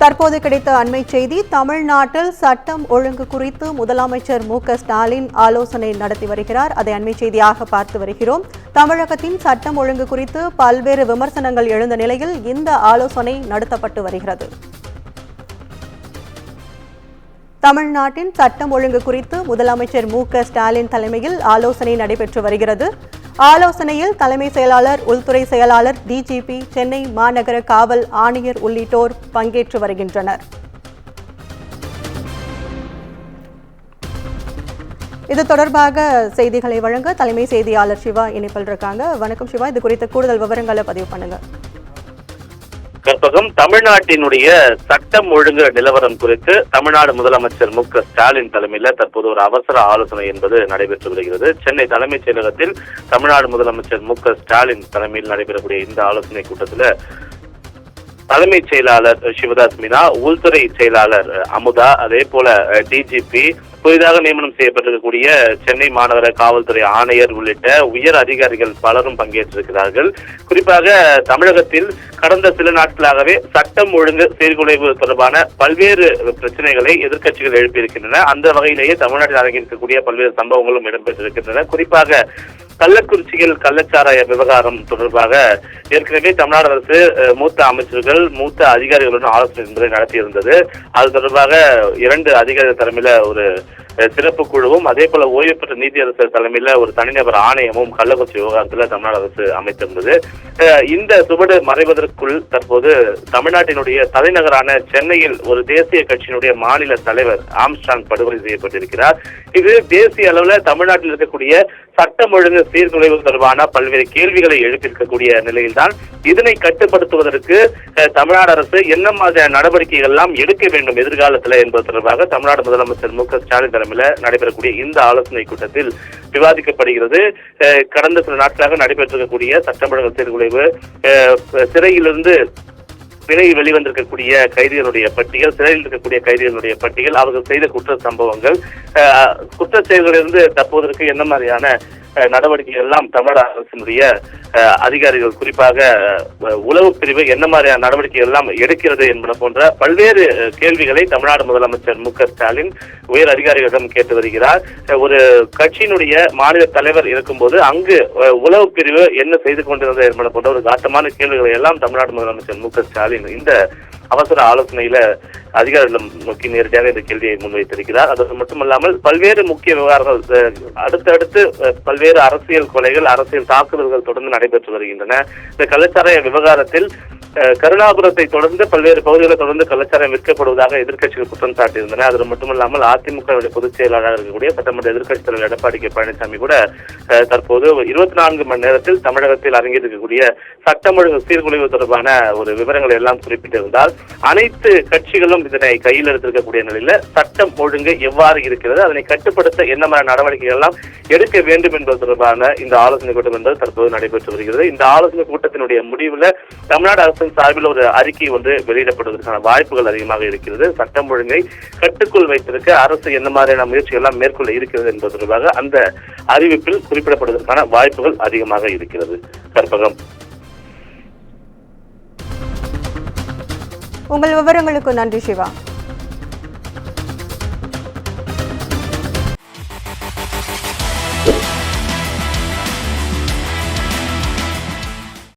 தற்போது கிடைத்த அண்மை செய்தி, தமிழ்நாட்டில் சட்டம் ஒழுங்கு குறித்து முதலமைச்சர் மு.க.ஸ்டாலின் ஆலோசனை நடத்தி வருகிறார். அதை அண்மை செய்தியாக பார்த்து வருகிறோம். தமிழகத்தின் சட்டம் ஒழுங்கு குறித்து பல்வேறு விமர்சனங்கள் எழுந்த நிலையில் இந்த ஆலோசனை நடத்தப்பட்டு வருகிறது. தமிழ்நாட்டின் சட்டம் ஒழுங்கு குறித்து முதலமைச்சர் மு.க.ஸ்டாலின் தலைமையில் ஆலோசனை நடைபெற்று வருகிறது. ஆலோசனையில் தலைமை செயலாளர், உள்துறை செயலாளர், டிஜிபி, சென்னை மாநகர காவல் ஆணையர் உள்ளிட்டோர் பங்கேற்று வருகின்றனர். இது தொடர்பாக செய்திகளை வழங்க தலைமை செய்தியாளர் சிவா இணைப்பில் இருக்காங்க. வணக்கம் சிவா, இது குறித்த கூடுதல் விவரங்களை பதிவு பண்ணுங்க. கற்பகம், தமிழ்நாட்டினுடைய சட்டம் ஒழுங்கு நிலவரம் குறித்து தமிழ்நாடு முதலமைச்சர் மு.க.ஸ்டாலின் தலைமையில் தற்போது ஒரு அவசர ஆலோசனை என்பது நடைபெற்று வருகிறது. சென்னை தலைமைச் செயலகத்தில் தமிழ்நாடு முதலமைச்சர் மு.க.ஸ்டாலின் தலைமையில் நடைபெறக்கூடிய இந்த ஆலோசனை கூட்டத்தில் தலைமைச் செயலாளர் சிவதாஸ் மீனா, உள்துறை செயலாளர் அமுதா, அதே போல டிஜிபி, புதிதாக நியமனம் செய்யப்பட்டிருக்கக்கூடிய சென்னை மாநகர காவல்துறை ஆணையர் உள்ளிட்ட உயர் அதிகாரிகள் பலரும் பங்கேற்றிருக்கிறார்கள். குறிப்பாக தமிழகத்தில் கடந்த சில நாட்களாகவே சட்டம் ஒழுங்கு சீர்குலைவு தொடர்பான பல்வேறு பிரச்சனைகளை எதிர்க்கட்சிகள் எழுப்பியிருக்கின்றன. அந்த வகையிலேயே தமிழ்நாட்டில் அரங்கியிருக்கக்கூடிய பல்வேறு சம்பவங்களும் இடம்பெற்றிருக்கின்றன. குறிப்பாக கள்ளக்குறிச்சியில் கள்ளச்சாராய விவகாரம் தொடர்பாக ஏற்கனவே தமிழ்நாடு அரசு மூத்த அமைச்சர்கள், மூத்த அதிகாரிகளுடன் ஆலோசனை என்பதை நடத்தியிருந்தது. அது தொடர்பாக 2 அதிகாரிகள் தலைமையில ஒரு சிறப்பு குழுவும், அதே போல ஓய்வு பெற்ற நீதியரசர் தலைமையில ஒரு தனிநபர் ஆணையமும் கள்ளக்குறிச்சி விவகாரத்தில் தமிழ்நாடு அரசு அமைத்திருந்தது. இந்த சுவடு மறைவதற்குள் தற்போது தமிழ்நாட்டினுடைய தலைநகரான சென்னையில் ஒரு தேசிய கட்சியினுடைய மாநில தலைவர் ஆம்ஸ்ட்ராங் படுகொலை செய்யப்பட்டிருக்கிறார். இது தேசிய அளவில் தமிழ்நாட்டில் இருக்கக்கூடிய சட்டம் ஒழுங்கு சீர்குலைவு தொடர்பான பல்வேறு கேள்விகளை எழுப்பியிருக்கக்கூடிய நிலையில்தான் இதனை கட்டுப்படுத்துவதற்கு தமிழ்நாடு அரசு என்ன மாதிரியான நடவடிக்கைகள் எல்லாம் எடுக்க வேண்டும் எதிர்காலத்தில் என்பது தொடர்பாக தமிழ்நாடு முதலமைச்சர் மு.க.ஸ்டாலின் தலைமையில் நடைபெறக்கூடிய இந்த ஆலோசனை கூட்டத்தில் விவாதிக்கப்படுகிறது. கடந்த சில நாட்களாக நடைபெற்றிருக்கக்கூடிய சட்டம் ஒழுங்கு சீர்குலைவு, சிறையிலிருந்து வெளிவந்திருக்கக்கூடிய கைதிகளுடைய பட்டியல், சிறையில் இருக்கக்கூடிய கைதிகளுடைய பட்டியல், அவர்கள் செய்த குற்ற சம்பவங்கள், குற்ற செயல்களிலிருந்து தற்போதற்கு என்ன மாதிரியான நடவடிக்கைகள் எல்லாம் தமிழக அரசினுடைய அதிகாரிகள், குறிப்பாக உளவு பிரிவு என்ன மாதிரியான நடவடிக்கைகள் எல்லாம் எடுக்கிறது என்பன போன்ற பல்வேறு கேள்விகளை தமிழ்நாடு முதலமைச்சர் மு.க.ஸ்டாலின் உயர் அதிகாரிகளிடம் கேட்டு வருகிறார். ஒரு கட்சியினுடைய மாநில தலைவர் இருக்கும்போது அங்கு உளவு பிரிவு என்ன செய்து கொண்டிருந்தது என்பன போன்ற ஒரு காட்டமான கேள்விகளை எல்லாம் தமிழ்நாடு முதலமைச்சர் மு.க.ஸ்டாலின் இந்த அவசர ஆலோசனையில அதிகாரிகளிடம் நோக்கி நேரடியாக இந்த கேள்வியை முன்வைத்திருக்கிறார். அது மட்டுமல்லாமல் பல்வேறு முக்கிய விவகாரங்கள், அடுத்தடுத்து பல்வேறு அரசியல் கொலைகள், அரசியல் தாக்குதல்கள் தொடர்ந்து நடைபெற்று வருகின்றன. இந்த கள்ளச்சாராய விவகாரத்தில் கருணாபுரத்தை தொடர்ந்து பல்வேறு பகுதிகளை தொடர்ந்து கள்ளச்சாராயம் விற்கப்படுவதாக எதிர்க்கட்சிகள் குற்றம் சாட்டியிருந்தன. அது மட்டுமல்லாமல் அதிமுக பொதுச் செயலாளராக இருக்கக்கூடிய சட்டமன்ற எதிர்க்கட்சித் தலைவர் எடப்பாடி கே. பழனிசாமி கூட தற்போது 24 மணி நேரத்தில் தமிழகத்தில் அரங்கியிருக்கக்கூடிய சட்டம் ஒழுங்கு சீர்குலைவு தொடர்பான ஒரு விவரங்களை எல்லாம் குறிப்பிட்டிருந்தால், அனைத்து கட்சிகளும் இதனை கையில் எடுத்திருக்கக்கூடிய நிலையில சட்டம் ஒழுங்கு எவ்வாறு இருக்கிறது, அதனை கட்டுப்படுத்த என்ன மாதிரி நடவடிக்கைகள் எல்லாம் எடுக்க வேண்டும் என்பது தொடர்பான இந்த ஆலோசனை கூட்டம் என்பது தற்போது நடைபெற்று வருகிறது. இந்த ஆலோசனை கூட்டத்தினுடைய முடிவில் தமிழ்நாடு அரசு சார்பில் ஒரு அறிக்கை ஒன்று வெளியிடப்படுவதற்கான வாய்ப்புகள் அதிகமாக இருக்கிறது. சட்டம் ஒழுங்கை கட்டுக்குள் வைத்திருக்க அரசு என்ன மாதிரியான முயற்சிகள் எல்லாம் மேற்கொள்ள இருக்கிறது என்பது தொடர்பாக அந்த அறிவிப்பில் குறிப்பிடப்படுவதற்கான வாய்ப்புகள் அதிகமாக இருக்கிறது. கற்பகம், உங்கள் விவரங்களுக்கு நன்றி சிவா.